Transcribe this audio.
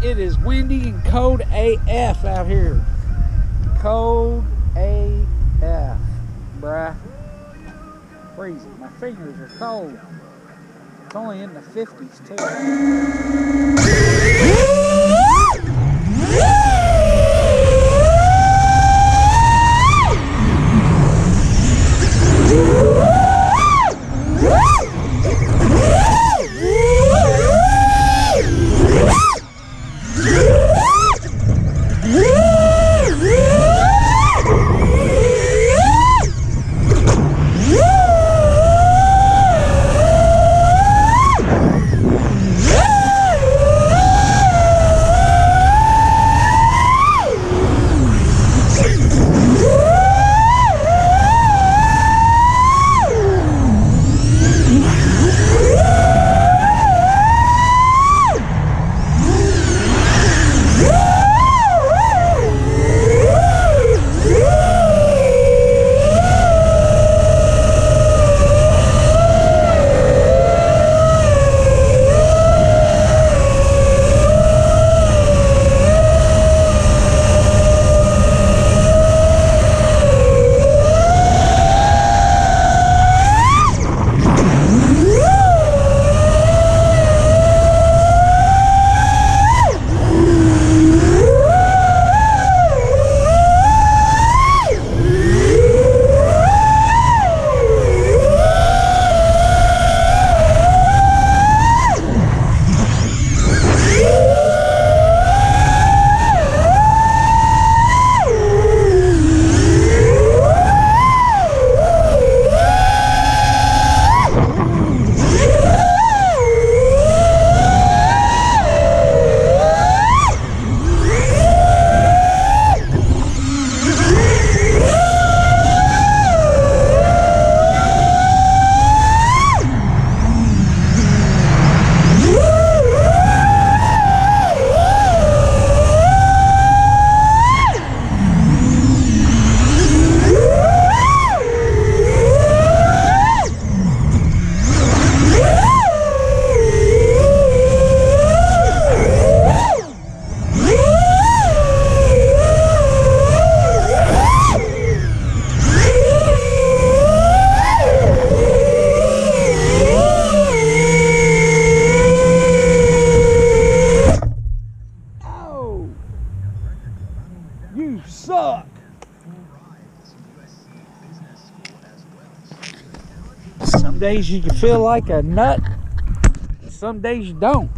It is windy and cold AF out here. Cold AF, bruh. Freezing. My fingers are cold. It's only in the 50s too. You suck. Some days you can feel like a nut, some days you don't.